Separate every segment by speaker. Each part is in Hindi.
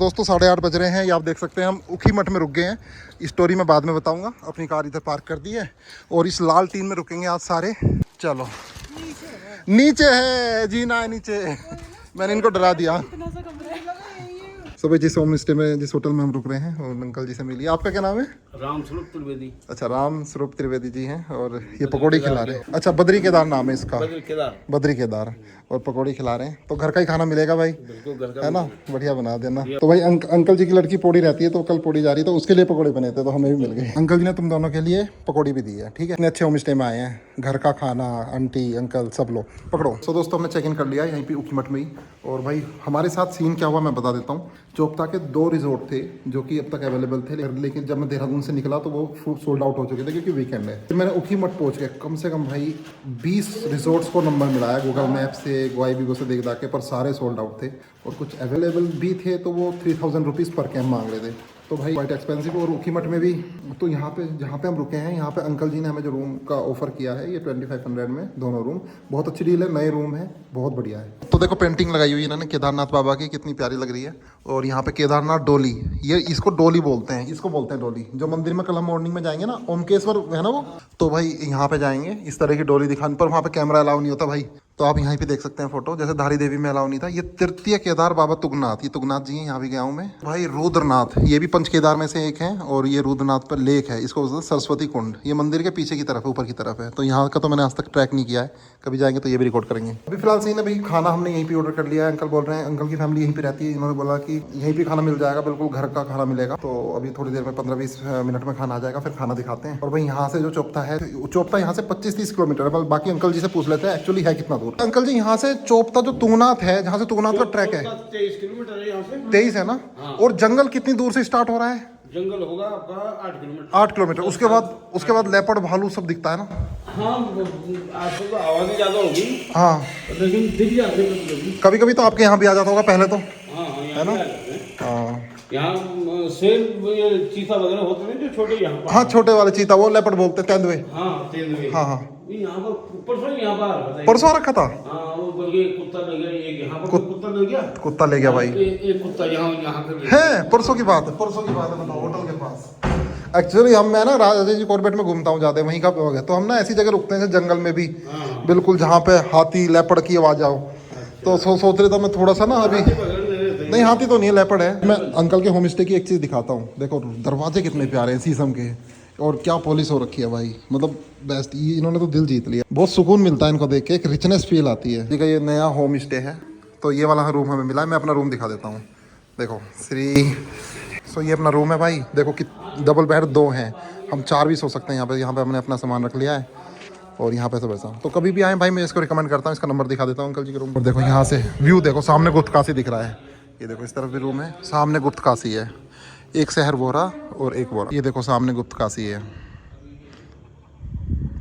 Speaker 1: दोस्तों 8:30 बज रहे हैं, ये आप देख सकते हैं। हम ऊखीमठ में रुक गए हैं। स्टोरी मैं बाद में बताऊंगा। अपनी कार इधर पार्क कर दी है और इस लाल टीन में रुकेंगे आज सारे। चलो नीचे है, जीना है नीचे। मैंने इनको डरा दिया। सो भाई जिस होम स्टे में, जिस होटल में हम रुक रहे हैं, और अंकल जी से मिलिए। आपका क्या नाम है?
Speaker 2: राम स्वरूप त्रिवेदी।
Speaker 1: अच्छा, राम स्वरूप त्रिवेदी जी हैं और ये पकौड़ी खिला रहे हैं। अच्छा, बद्री केदार नाम है इसका। बद्री केदार और पकौड़ी खिला रहे हैं। तो घर का ही खाना मिलेगा भाई, है ना? बढ़िया बना देना। तो भाई अंकल जी की लड़की पोड़ी रहती है, तो कल पोड़ी जा रही है, तो उसके लिए पकौड़े बने थे, तो हमें भी मिल गए। अंकल जी ने तुम दोनों के लिए पकौड़ी भी दी है, ठीक है? इतने अच्छे होम स्टे में आए हैं, घर का खाना, आंटी अंकल सब लोग पकड़ो। सो दोस्तों हमने चेक इन कर लिया यहीं पे ऊखीमठ में ही। और भाई हमारे साथ सीन क्या हुआ मैं बता देता हूँ। चोपता के 2 रिजोर्ट थे जो कि अब तक अवेलेबल थे, लेकिन जब मैं देहरादून से निकला तो वो सोल्ड आउट हो चुके थे क्योंकि वीकेंड है। फिर मैंने ऊखीमठ पहुंच के कम से कम भाई 20 रिजोर्ट्स को नंबर मिलाया गूगल मैप से, गोआईबीबो से देख के, पर सारे सोल्ड आउट थे। और कुछ अवेलेबल भी थे तो वो 3000 रुपीज़ पर कैम्प मांग रहे थे, तो भाई क्वाइट एक्सपेंसिव। और ऊखीमठ में भी तो यहाँ पे जहाँ पे हम रुके हैं, यहाँ पे अंकल जी ने हमें जो रूम का ऑफर किया है, ये 2500 में दोनों रूम। बहुत अच्छी डील है, नए रूम है, बहुत बढ़िया है। तो देखो पेंटिंग लगाई हुई है इन्होंने केदारनाथ बाबा की, कितनी प्यारी लग रही है। और यहाँ पे केदारनाथ डोली, ये इसको डोली बोलते हैं, इसको बोलते हैं डोली। जो मंदिर में कल हम मॉर्निंग में जाएंगे ना, ओमकेश्वर है ना वो, तो भाई यहाँ पे जाएंगे इस तरह की डोली दिखाने पर। वहाँ पे कैमरा अलाउ नहीं होता भाई, तो आप यहाँ पे देख सकते हैं फोटो। जैसे धारी देवी में अलाउ नहीं था। ये तृतीय केदार बाबा तुंगनाथ, ये तुंगनाथ जी हैं, यहाँ भी गया हूँ मैं। भाई रुद्रनाथ, ये भी 5 केदार में से एक है। और ये रुद्रनाथ पर लेक है, इसको बोलते हैं सरस्वती कुंड। ये मंदिर के पीछे की तरफ है, ऊपर की तरफ है। तो यहाँ का तो मैंने आज तक ट्रैक नहीं किया है, कभी जाएंगे तो ये भी रिकॉर्ड करेंगे। अभी फिलहाल सीन है भाई, खाना हमने यहीं पे ऑर्डर कर लिया है। अंकल बोल रहे हैं, अंकल की फैमिली यहीं पे रहती है, इन्होंने बोला कि यहीं पे खाना मिल जाएगा, बिल्कुल घर का खाना मिलेगा। तो अभी थोड़ी देर में 15-20 मिनट में खाना आ जाएगा, फिर खाना दिखाते हैं। और भाई यहाँ से जो चोपता है, चोपता यहाँ से 25-30 किलोमीटर है। बाकी अंकल जी से पूछ लेते हैं एक्चुअली है कितना दूर। अंकल जी यहाँ से चोपता जो तुंगनाथ है, जहाँ से तुंगनाथ का ट्रैक है,
Speaker 2: 23 किलोमीटर है यहाँ से।
Speaker 1: 23 है ना? और जंगल कितनी दूर से स्टार्ट हो रहा है?
Speaker 2: जंगल होगा आपका 8 किलोमीटर।
Speaker 1: 8 किलोमीटर। उसके बाद लेपर्ड, भालू सब दिखता है ना?
Speaker 2: हाँ, आजकल तो आवाज़ें ज़्यादा होगी।
Speaker 1: हाँ,
Speaker 2: लेकिन दिख जाते हैं
Speaker 1: कभी कभी तो आपके यहाँ भी आ जाता होगा पहले तो,
Speaker 2: हाँ,
Speaker 1: है ना? हाँ,
Speaker 2: यहाँ शेर, ये चीता वगैरह होते हैं जो छोटे यहाँ पर।
Speaker 1: हाँ छोटे वाले चीता, वो लेपर्ड बोलते हैं, तेंदुए।
Speaker 2: हाँ, तेंदुए।
Speaker 1: हाँ हाँ,
Speaker 2: यहाँ पर परसों यहाँ पर आ रहा था।
Speaker 1: परसों रखा था।
Speaker 2: हाँ, वो बल्कि कुत्ता ले गया, एक यहाँ पर कुत्ता ले गया।
Speaker 1: कुत्ता ले गया भाई,
Speaker 2: एक कुत्ता यहाँ कर
Speaker 1: है। परसों की बात है, परसों की बात है, बताओ। होटल के पास एक्चुअली मैं ना राजा जी कॉर्बेट में घूमता हूँ ज़्यादा, वहीं का हो गया। तो हम ना ऐसी जगह रुकते हैं जंगल में भी, बिल्कुल जहाँ पे हाथी लेपर्ड की आवाज़ आओ। तो सोच रहे था मैं थोड़ा सा ना अभी, नहीं हाथी तो नहीं है, लेपर्ड है। मैं अंकल के होम स्टे की एक चीज़ दिखाता हूँ। देखो दरवाजे कितने प्यारे हैं शीशम के, और क्या पॉलिश हो रखी है भाई, मतलब बेस्ट। ये इन्होंने तो दिल जीत लिया। बहुत सुकून मिलता है इनको देख के, एक रिचनेस फील आती है। ठीक है, ये नया होम स्टे है, तो ये वाला रूम हमें मिला है। मैं अपना रूम दिखा देता हूँ, देखो सो ये अपना रूम है भाई। देखो कि डबल बेड 2 हैं, हम 4 भी सो सकते हैं यहाँ पे। यहाँ पे हमने अपना सामान रख लिया है और यहाँ पे सब ऐसा। तो कभी भी आए भाई, मैं इसको रिकमेंड करता हूँ। इसका नंबर दिखा देता हूँ अंकल जी के रूम पर। देखो यहाँ से व्यू देखो, सामने गुप्त काशी दिख रहा है। ये देखो इस तरफ भी रूम है, सामने गुप्त काशी है। एक शहर बोरा और एक बोरा। ये देखो सामने गुप्त काशी है,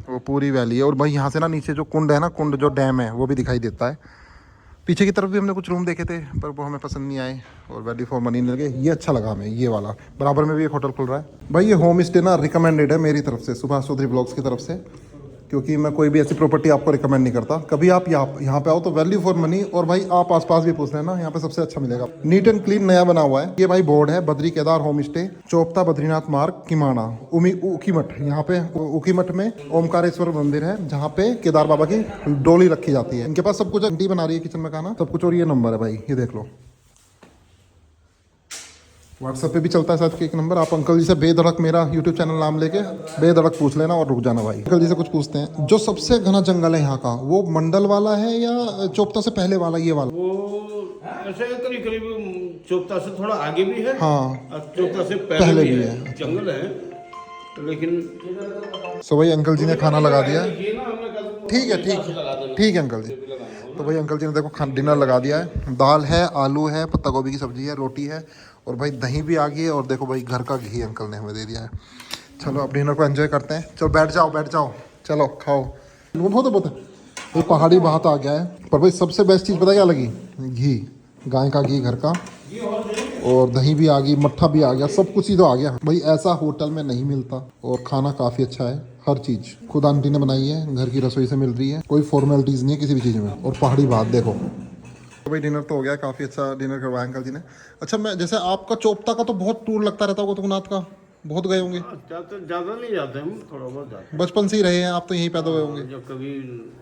Speaker 1: वो पूरी वैली है। और भाई यहाँ से ना नीचे जो कुंड है ना, कुंड जो डैम है, वो भी दिखाई देता है। पीछे की तरफ भी हमने कुछ रूम देखे थे, पर वो हमें पसंद नहीं आए और वैल्यू फॉर मनी नहीं लगे। ये अच्छा लगा हमें, ये वाला। बराबर में भी एक होटल खुल रहा है भाई। ये होम स्टे ना रिकमेंडेड है मेरी तरफ से, सुभाष चौधरी ब्लॉग्स की तरफ से, क्योंकि मैं कोई भी ऐसी प्रॉपर्टी आपको रिकमेंड नहीं करता। कभी आप यहाँ पे आओ तो वैल्यू फॉर मनी। और भाई आप आसपास भी पूछ लेना, यहाँ पे सबसे अच्छा मिलेगा। नीट एंड क्लीन, नया बना हुआ है। ये भाई बोर्ड है, बद्री केदार होम स्टे, चोपता बद्रीनाथ मार्ग, किमाना, ऊखीमठ। यहाँ पे ऊखीमठ में ओमकारेश्वर मंदिर है, जहाँ पे केदार बाबा की डोली रखी जाती है। इनके पास सब कुछ, आंटी बना रही है किचन में खाना, सब कुछ। और ये नंबर है भाई, ये देख लो। व्हाट्सएप पे भी चलता है साथ एक नंबर। आप अंकल जी से बेधड़क मेरा यूट्यूब चैनल नाम लेके बेधड़क पूछ लेना और रुक जाना भाई। अंकल जी से कुछ पूछते हैं। जो सबसे घना जंगल है यहाँ का, वो मंडल वाला है या चोपता से पहले वाला, ये वाला?
Speaker 2: वो ऐसे करीब करीब चोपता से थोड़ा आगे भी है,
Speaker 1: हाँ,
Speaker 2: चोपता से पहले भी है। जंगल है लेकिन।
Speaker 1: सो भाई अंकल जी ने खाना लगा दिया। ठीक है, ठीक है अंकल जी। तो भाई अंकल जी ने देखो डिनर लगा दिया है। दाल है, आलू है, पत्ता गोभी की सब्जी है, रोटी है, और भाई दही भी आ गई है। और देखो भाई घर का घी अंकल ने हमें दे दिया है। चलो अब डिनर को एंजॉय करते हैं। चलो बैठ जाओ, चलो खाओ। वो बहुत ये पहाड़ी बात आ गया है। पर भाई सबसे बेस्ट चीज़ पता क्या लगी? घी, गाय का घी घर का, और दही भी आ गई, मट्ठा भी आ गया, सब कुछ ही तो आ गया भाई। ऐसा होटल में नहीं मिलता। और खाना काफ़ी अच्छा है, हर चीज़ खुद आंटी ने बनाई है, घर की रसोई से मिल रही है, कोई फॉर्मेलिटीज़ नहीं है किसी भी चीज़ में। और पहाड़ी बात देखो, तो भाई डिनर तो हो गया, काफ़ी अच्छा डिनर करवाया अंकल जी ने। अच्छा, मैं जैसे आपका चोपता का तो बहुत टूर लगता रहता होगा, तुंगनाथ का बहुत गए होंगे।
Speaker 2: ज्यादा नहीं जाते हम, थोड़ा बहुत जाते
Speaker 1: बचपन से ही रहे हैं आप तो, यहीं पैदा हुए होंगे।
Speaker 2: हैं। जब कभी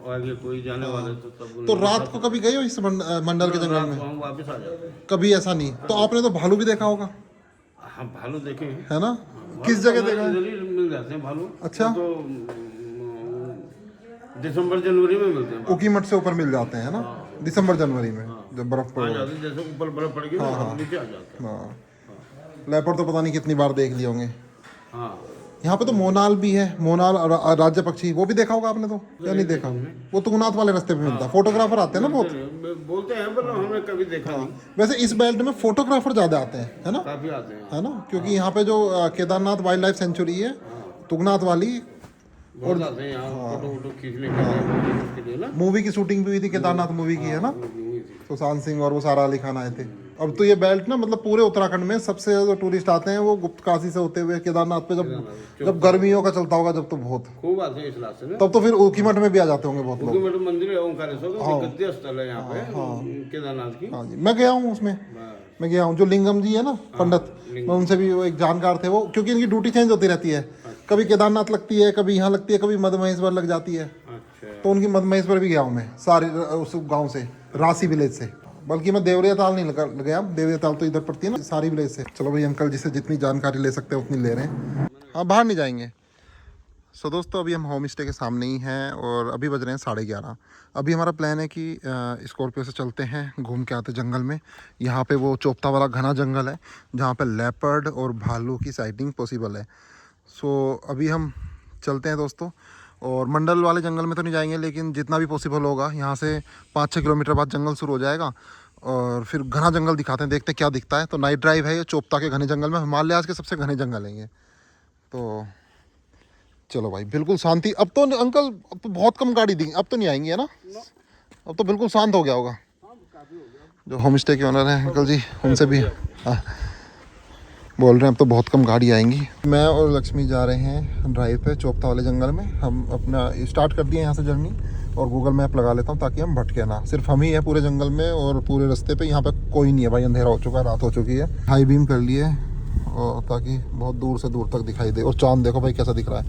Speaker 2: आगे कोई जाने वाले तो तब
Speaker 1: तो रात को कभी गए हो इस मंडल के जंगल में?
Speaker 2: हम वापस आ जाते हैं।
Speaker 1: कभी ऐसा नहीं। तो आपने तो भालू भी देखा होगा,
Speaker 2: हम भालू देखे हैं।
Speaker 1: है ना? किस जगह देखा है?
Speaker 2: इधर ही मिल जाते हैं भालू।
Speaker 1: अच्छा।
Speaker 2: तो दिसंबर जनवरी में मिलते हैं।
Speaker 1: उकीमठ से ऊपर मिल जाते हैं ना, दिसंबर जनवरी में जब बर्फ
Speaker 2: आ
Speaker 1: पड़
Speaker 2: जाते हैं, जैसे ऊपर बर्फ पड़ेगी ना, हम नीचे आ जाते हैं।
Speaker 1: हाँ, लेपर्ड तो पता नहीं कितनी बार देख लिए होंगे।
Speaker 2: हाँ,
Speaker 1: यहाँ पे तो मोनाल भी है, मोनाल राज्य पक्षी, वो भी देखा होगा आपने तो, या नहीं देखा? वो तुंगनाथ वाले रास्ते पे मिलता है, फोटोग्राफर आते हैं ना बहुत।
Speaker 2: बोलते हैं पर हमने कभी देखा नहीं।
Speaker 1: वैसे इस बेल्ट में फोटोग्राफर ज्यादा आते हैं, है ना?
Speaker 2: काफी आते हैं।
Speaker 1: है ना, क्योंकि यहाँ पे जो केदारनाथ वाइल्ड लाइफ सेंचुरी है, तुंगनाथ वाली,
Speaker 2: बहुत आते हैं यहाँ फोटो वोटो खींचने के लिए ना।
Speaker 1: मूवी की शूटिंग भी हुई थी केदारनाथ मूवी की, है ना?
Speaker 2: हुई थी।
Speaker 1: सुशांत सिंह और वो सारा अली खान आए थे। अब तो ये बेल्ट ना मतलब पूरे उत्तराखंड में सबसे ज्यादा टूरिस्ट आते हैं वो गुप्त काशी से होते हुए केदारनाथ पे, जब गर्मियों का चलता होगा जब, तो बहुत
Speaker 2: खूब आते हैं इस रास्ते में।
Speaker 1: तब तो फिर ऊखीमठ में भी आ जाते होंगे बहुत लोग।
Speaker 2: क्योंकि मंदिर है ओंकारेश्वर का, गद्य स्थल है यहाँ पे केदारनाथ की।
Speaker 1: हाँ जी, मैं गया हूँ उसमें, मैं गया हूँ। जो लिंगम जी है ना पंडित, मैं उनसे भी, वो एक जानकार थे वो, क्योंकि इनकी ड्यूटी चेंज होती रहती है, कभी केदारनाथ लगती है, कभी यहाँ लगती है, कभी मध्य महेश्वर लग जाती है।
Speaker 2: अच्छा।
Speaker 1: तो उनकी मध्य महेश्वर भी गया हूँ मैं, सारे उस गाँव से, राशि विलेज से। बल्कि मैं देवरिया ताल नहीं गया, देवरिया ताल तो इधर पड़ती है ना, सारी विलेज से। चलो भाई, अंकल जी से जितनी जानकारी ले सकते हैं उतनी ले रहे हैं। हाँ, बाहर नहीं जाएंगे। सो दोस्तों, अभी हम होम स्टे के सामने ही हैं और अभी बज रहे हैं 11:30। अभी हमारा प्लान है कि स्कॉर्पियो से चलते हैं, घूम के आते जंगल में। यहाँ पे वो चोपता वाला घना जंगल है जहाँ पे लेपर्ड और भालू की साइटिंग पॉसिबल है। सो अभी हम चलते हैं दोस्तों, और मंडल वाले जंगल में तो नहीं जाएंगे, लेकिन जितना भी पॉसिबल होगा, यहाँ से 5-6 किलोमीटर बाद जंगल शुरू हो जाएगा और फिर घना जंगल दिखाते हैं, देखते हैं क्या दिखता है। तो नाइट ड्राइव है ये चोपता के घने जंगल में, हिमालयाज के सबसे घने जंगल है ये। तो चलो भाई, बिल्कुल शांति। अब तो अंकल, अब तो बहुत कम गाड़ी दी, अब तो नहीं आएंगी, है ना? अब तो बिल्कुल शांत हो गया होगा। जो होम स्टे के ओनर हैं अंकल जी, उनसे भी बोल रहे हैं अब तो बहुत कम गाड़ी आएंगी। मैं और लक्ष्मी जा रहे हैं ड्राइव पे चोपता वाले जंगल में। हम अपना स्टार्ट कर दिए यहाँ से जर्नी, और गूगल मैप लगा लेता हूँ ताकि हम भटके ना। सिर्फ हम ही है पूरे जंगल में और पूरे रास्ते पे, यहाँ पे कोई नहीं है भाई, अंधेरा हो चुका है, रात हो चुकी है। हाई बीम कर लिए और ताकि बहुत दूर से दूर तक दिखाई दे। और चांद देखो भाई कैसा दिख रहा है,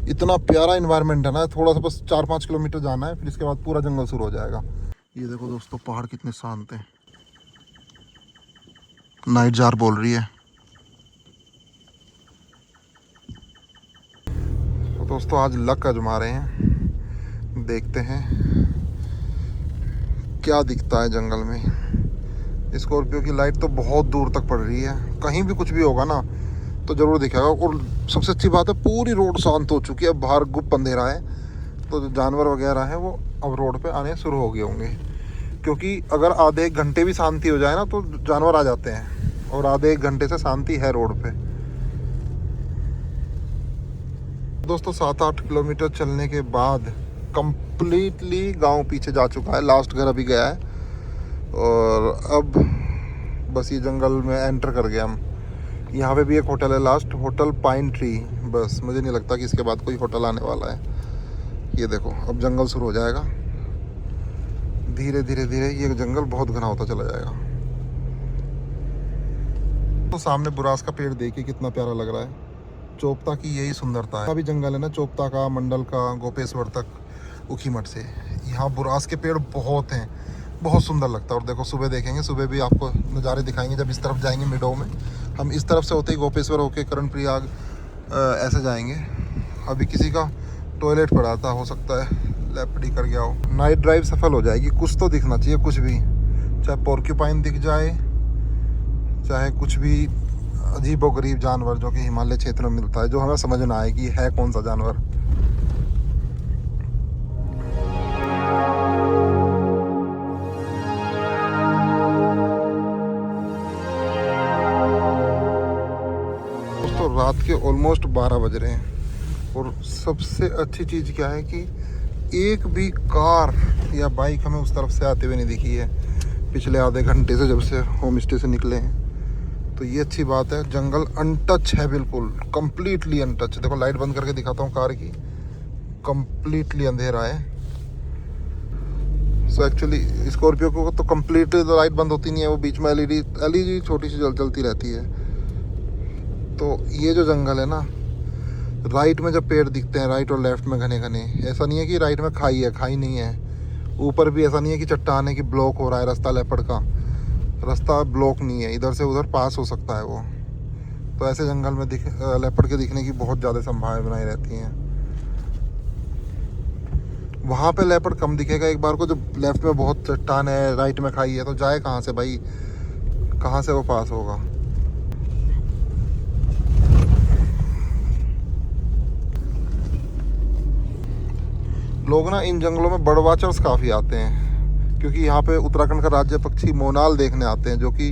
Speaker 1: इतना प्यारा इन्वायरमेंट है ना। थोड़ा सा बस 4-5 किलोमीटर जाना है, फिर इसके बाद पूरा जंगल शुरू हो जाएगा। ये देखो दोस्तों, पहाड़ कितने शांत हैं। नाइट जार बोल रही है। तो दोस्तों, आज लक आजमा रहे हैं, देखते हैं क्या दिखता है जंगल में। स्कॉर्पियो की लाइट तो बहुत दूर तक पड़ रही है, कहीं भी कुछ भी होगा ना तो ज़रूर दिखेगा। और सबसे अच्छी बात है, पूरी रोड शांत हो चुकी है, बाहर गुप्त अंधेरा है। तो जो जानवर वगैरह हैं वो अब रोड पे आने शुरू हो गए होंगे, क्योंकि अगर आधे 1 घंटे भी शांति हो जाए ना तो जानवर आ जाते हैं, और आधे 1 घंटे से शांति है रोड पे। दोस्तों, 7-8 किलोमीटर चलने के बाद कंप्लीटली गांव पीछे जा चुका है, लास्ट घर अभी गया है, और अब बस ये जंगल में एंटर कर गए हम। यहाँ पे भी एक होटल है लास्ट, होटल पाइन ट्री। बस मुझे नहीं लगता कि इसके बाद कोई होटल आने वाला है। ये देखो, अब जंगल शुरू हो जाएगा धीरे धीरे धीरे। ये जंगल बहुत घना होता चला जाएगा। तो सामने बुरास का पेड़ देखिए कितना प्यारा लग रहा है। चोपता की यही सुंदरता है। अभी जंगल है ना चोपता का, मंडल का, गोपेश्वर तक, ऊखीमठ से। यहाँ बुरास के पेड़ बहुत हैं, बहुत सुंदर लगता है। और देखो, सुबह देखेंगे, सुबह भी आपको नज़ारे दिखाएंगे जब इस तरफ जाएंगे मिडो में। हम इस तरफ से होते ही गोपेश्वर होके करण प्रयाग ऐसे जाएंगे। अभी किसी का टॉयलेट पड़ा था, हो सकता है लेपड़ी कर गया हो। नाइट ड्राइव सफल हो जाएगी। कुछ तो दिखना चाहिए, कुछ भी, चाहे पोर्क्यूपाइन दिख जाए, चाहे कुछ भी अजीबोगरीब जानवर जो कि हिमालय क्षेत्र में मिलता है, जो हमें समझ ना आए कि है कौन सा जानवर। दोस्तों, रात के ऑलमोस्ट 12 बज रहे हैं, और सबसे अच्छी चीज़ क्या है कि एक भी कार या बाइक हमें उस तरफ से आते हुए नहीं दिखी है पिछले आधे घंटे से, जब से होम स्टे से निकले हैं। तो ये अच्छी बात है। जंगल अनटच है, बिल्कुल कंप्लीटली अनटच। देखो, लाइट बंद करके दिखाता हूँ कार की, कंप्लीटली अंधेरा है। सो एक्चुअली स्कॉर्पियो को तो कंप्लीट लाइट बंद होती नहीं है, वो बीच में एलईडी छोटी सी चलती रहती है। तो ये जो जंगल है ना, राइट में जब पेड़ दिखते हैं राइट और लेफ्ट में घने घने, ऐसा नहीं है कि राइट में खाई है, खाई नहीं है। ऊपर भी ऐसा नहीं है कि चट्टान है कि ब्लॉक हो रहा है रास्ता, लेपर्ड का रास्ता ब्लॉक नहीं है, इधर से उधर पास हो सकता है वो। तो ऐसे जंगल में लेपर्ड के दिखने की बहुत ज़्यादा संभावनाएं रहती हैं। वहाँ पे लेपर्ड कम दिखेगा एक बार को, जब लेफ्ट में बहुत चट्टान है राइट में खाई है, तो जाए कहाँ से भाई, कहाँ से वो पास होगा। लोग ना इन जंगलों में बर्ड वॉचर्स काफ़ी आते हैं, क्योंकि यहाँ पे उत्तराखंड का राज्य पक्षी मोनाल देखने आते हैं, जो कि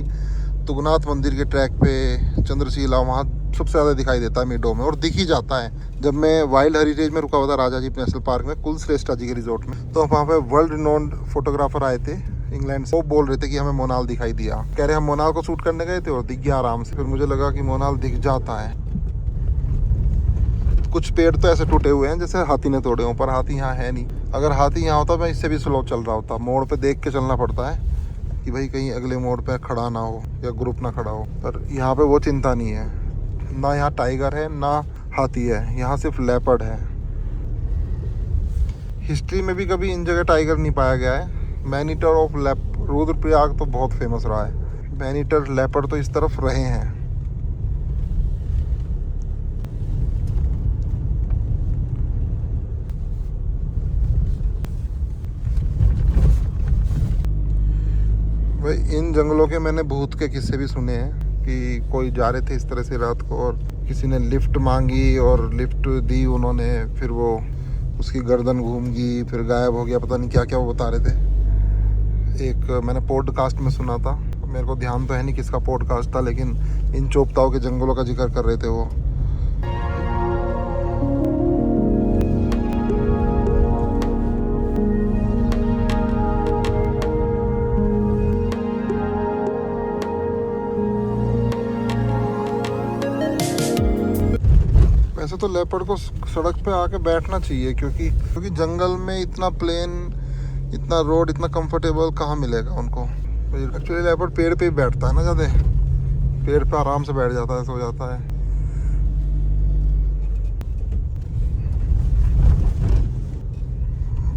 Speaker 1: तुंगनाथ मंदिर के ट्रैक पे चंद्रशिला वहाँ सबसे ज़्यादा दिखाई देता है मीडो में, और दिख ही जाता है। जब मैं वाइल्ड हेरिटेज में रुका हुआ था राजाजी नेशनल पार्क में, कुलश्रेष्ठा जी के रिजॉर्ट में, तो वहाँ पे वर्ल्ड रिनोन्ड फोटोग्राफर आए थे इंग्लैंड से। वो बोल रहे थे कि हमें मोनाल दिखाई दिया, कह रहे हम मोनाल को शूट करने गए थे और दिख गया आराम से। फिर मुझे लगा कि मोनाल दिख जाता है। कुछ पेड़ तो ऐसे टूटे हुए हैं जैसे हाथी ने तोड़े हों, पर हाथी यहाँ है नहीं। अगर हाथी यहाँ होता मैं इससे भी स्लो चल रहा होता। मोड़ पे देख के चलना पड़ता है कि भाई कहीं अगले मोड़ पे खड़ा ना हो या ग्रुप ना खड़ा हो, पर यहाँ पे वो चिंता नहीं है। ना यहाँ टाइगर है ना हाथी है, यहाँ सिर्फ लेपर्ड है। हिस्ट्री में भी कभी इन जगह टाइगर नहीं पाया गया है। मैनीटर ऑफ रुद्रप्रयाग तो बहुत फेमस रहा है। मैनीटर लेपर्ड तो इस तरफ रहे हैं। भाई इन जंगलों के मैंने भूत के किस्से भी सुने हैं कि कोई जा रहे थे इस तरह से रात को और किसी ने लिफ्ट मांगी और लिफ्ट दी उन्होंने, फिर वो उसकी गर्दन घूम गई, फिर गायब हो गया, पता नहीं क्या क्या वो बता रहे थे। एक मैंने पॉडकास्ट में सुना था, मेरे को ध्यान तो है नहीं किसका पॉडकास्ट था, लेकिन इन चोपताओं के जंगलों का जिक्र कर रहे थे वो। वैसे तो लेपर्ड को सड़क पे आके बैठना चाहिए, क्योंकि जंगल में इतना प्लेन, इतना रोड, इतना कंफर्टेबल कहाँ मिलेगा उनको। एक्चुअली लेपर्ड पेड़ पे ही बैठता है ना ज़्यादा, पेड़ पे आराम से बैठ जाता है, सो जाता है।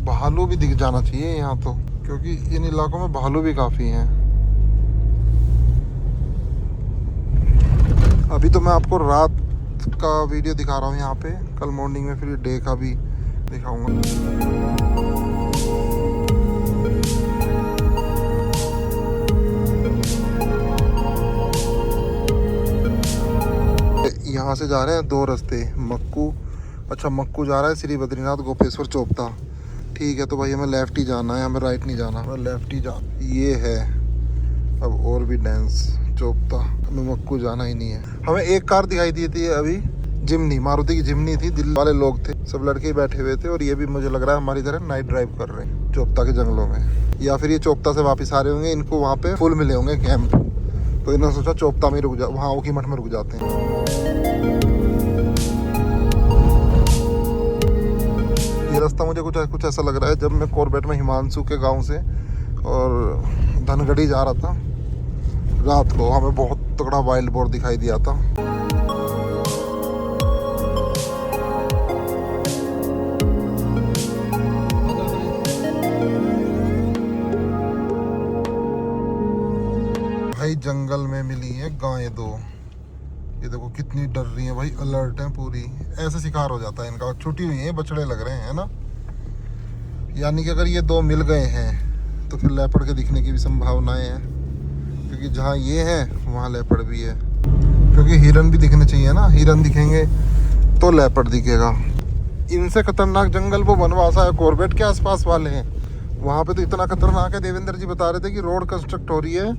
Speaker 1: भालू भी दिख जाना चाहिए यहाँ तो, क्योंकि इन इलाकों में भालू भी काफ़ी हैं। अभी तो मैं आपको रात का वीडियो दिखा रहा हूँ यहाँ पे, कल मॉर्निंग में फिर डे का भी दिखाऊंगा। यहाँ से जा रहे हैं दो रास्ते, मक्कू, अच्छा मक्कू जा रहा है श्री बद्रीनाथ गोपेश्वर चोपता, ठीक है। तो भाई हमें लेफ्ट ही जाना है, हमें राइट नहीं जाना, हमें लेफ्ट ही जाना। ये है अब और भी डेंस चोपता, हमें मक्कू जाना ही नहीं है। हमें एक कार दिखाई दी थी अभी, जिमनी, मारुति की जिमनी थी, दिल्ली वाले लोग थे, सब लड़के ही बैठे हुए थे, और ये भी मुझे लग रहा है हमारी तरह नाइट ड्राइव कर रहे हैं चोपता के जंगलों में, या फिर ये चोपता से वापस आ रहे होंगे। इनको वहाँ पे फुल मिले होंगे कैंप, तो इन्होंने सोचा चोपता में रुक जा, वहाँ ओखीमठ में रुक जाते हैं। ये रास्ता मुझे कुछ ऐसा लग रहा है जब मैं कॉर्बेट में हिमांशु के गाँव से और धनगढ़ी जा रहा था रात को, हमें बहुत तगड़ा वाइल्ड बोर दिखाई दिया था। भाई जंगल में मिली है गायें दो, ये देखो कितनी डर रही है भाई, अलर्ट है पूरी। ऐसे शिकार हो जाता है इनका, छुट्टी हुई है, बछड़े लग रहे हैं ना। यानी कि अगर ये दो मिल गए हैं तो फिर लेपर्ड के दिखने की भी संभावनाएं हैं, क्योंकि जहाँ ये है वहाँ लेपर्ड भी है। क्योंकि हिरन भी दिखने चाहिए ना, हिरन दिखेंगे तो लेपर्ड दिखेगा। इनसे खतरनाक जंगल वो बनवासा है कॉर्बेट के आसपास वाले हैं, वहाँ पे तो इतना खतरनाक है। देवेंद्र जी बता रहे थे कि रोड कंस्ट्रक्ट हो रही है,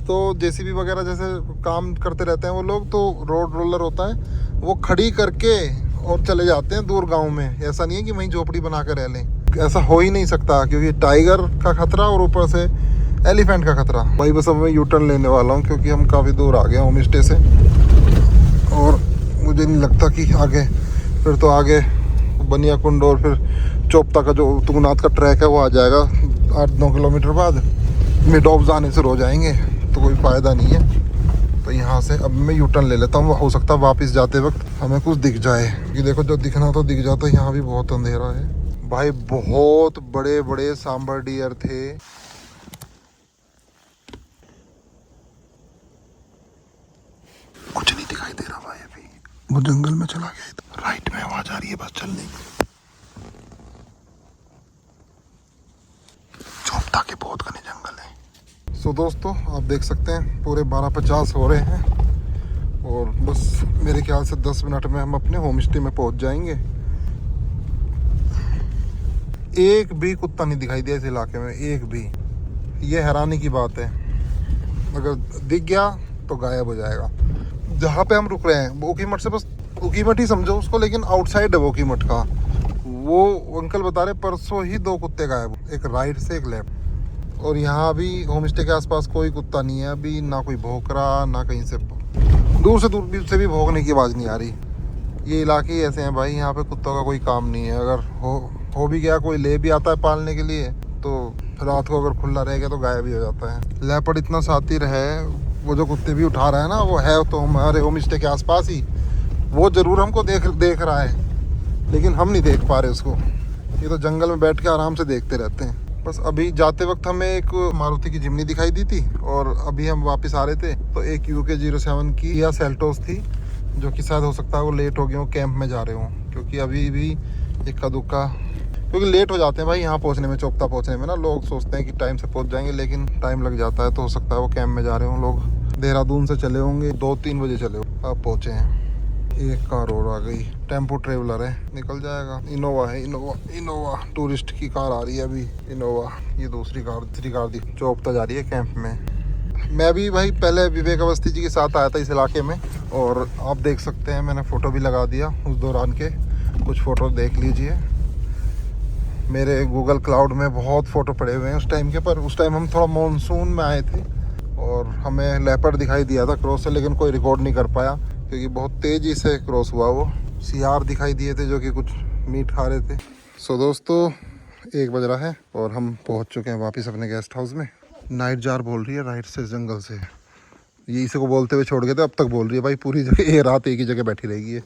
Speaker 1: तो जेसीबी वगैरह जैसे काम करते रहते हैं वो लोग, तो रोड रोलर होता है वो खड़ी करके और चले जाते हैं दूर गांव में। ऐसा नहीं है कि वहीं झोपड़ी बना कर रह लें, ऐसा हो ही नहीं सकता, क्योंकि टाइगर का खतरा और ऊपर से एलिफेंट का खतरा। भाई बस अब मैं यू टर्न लेने वाला हूँ, क्योंकि हम काफ़ी दूर आ गए होम स्टे से, और मुझे नहीं लगता कि आगे, फिर तो आगे बनिया कुंड और फिर चोपता का जो तुंगनाथ का ट्रैक है वो आ जाएगा 8-9 किलोमीटर बाद मिड ऑफ जाने से रो जाएंगे, तो कोई फ़ायदा नहीं है। तो यहाँ से अब मैं यू टर्न ले लेता हूँ, हो सकता है वापस जाते वक्त हमें कुछ दिख जाए, क्योंकि देखो जो दिखना तो दिख जाता है। यहाँ भी बहुत अंधेरा है भाई, बहुत बड़े बड़े सांबर डियर थे। कुछ नहीं दिखाई दे रहा भाई, अभी वो जंगल में चला गया। राइट में आवाज आ रही है बस चलने की। चोपता के बहुत घने जंगल है। सो दोस्तों आप देख सकते हैं पूरे 12:50 हो रहे हैं और बस मेरे ख्याल से 10 मिनट में हम अपने होम स्टे में पहुंच जाएंगे। एक भी कुत्ता नहीं दिखाई दिया इस इलाके में, एक भी। ये हैरानी की बात है, अगर दिख गया तो गायब हो जाएगा। जहाँ पे हम रुक रहे हैं वोकीमठ से बस, वोकीमठ ही समझो उसको, लेकिन आउटसाइड है वोकीमठ का। वो अंकल बता रहे परसों ही 2 कुत्ते गायब, एक राइट से एक लेफ्ट। और यहाँ अभी होम स्टे के आसपास कोई कुत्ता नहीं है अभी, ना कोई भौंक रहा, ना कहीं से दूर से भी भौंकने की आवाज़ नहीं आ रही। ये इलाके ऐसे हैं भाई, यहाँ पे कुत्तों का कोई काम नहीं है। अगर हो भी गया, कोई ले भी आता है पालने के लिए, तो रात को अगर खुला रहेगा तो गायब ही हो जाता है। लेपर्ड इतना सातिर है, वो जो कुत्ते भी उठा रहा है ना, वो है तो हमारे होम स्टे के आसपास ही। वो ज़रूर हमको देख रहा है, लेकिन हम नहीं देख पा रहे उसको। ये तो जंगल में बैठ के आराम से देखते रहते हैं। बस अभी जाते वक्त हमें एक मारुति की जिम्नी दिखाई दी थी, और अभी हम वापस आ रहे थे तो एक UK07 की या सेल्टोस थी, जो कि शायद हो सकता है वो लेट हो गए हो, कैंप में जा रहे हो। क्योंकि अभी भी इक्का दुक्का, क्योंकि लेट हो जाते हैं भाई यहाँ पहुँचने में, चोपता पहुँचने में ना। लोग सोचते हैं कि टाइम से पहुँच जाएंगे, लेकिन टाइम लग जाता है। तो हो सकता है वो कैंप में जा रहे हों। लोग देहरादून से चले होंगे, 2-3 बजे चले हो, अब पहुँचे हैं। एक कार और आ गई, टेम्पो ट्रेवलर है, निकल जाएगा। इनोवा है, इनोवा टूरिस्ट की कार आ रही है अभी, इनोवा। ये दूसरी कार दी चौपता जा रही है कैंप में। मैं भी भाई पहले विवेक अवस्थी जी के साथ आया था इस इलाके में, और आप देख सकते हैं मैंने फ़ोटो भी लगा दिया उस दौरान के, कुछ फ़ोटो देख लीजिए। मेरे गूगल क्लाउड में बहुत फ़ोटो पड़े हुए हैं उस टाइम के, पर उस टाइम हम थोड़ा मानसून में आए थे और हमें लेपर्ड दिखाई दिया था क्रॉस से, लेकिन कोई रिकॉर्ड नहीं कर पाया क्योंकि बहुत तेज़ी से क्रॉस हुआ। वो सियार दिखाई दिए थे जो कि कुछ मीट खा रहे थे। सो दोस्तों 1 बज रहा है और हम पहुंच चुके हैं वापस अपने गेस्ट हाउस में। नाइट जार बोल रही है राइट से जंगल से, ये इसी को बोलते हुए छोड़ गए थे, अब तक बोल रही है भाई पूरी जगह, ये रात एक ही जगह बैठी रहेगी है।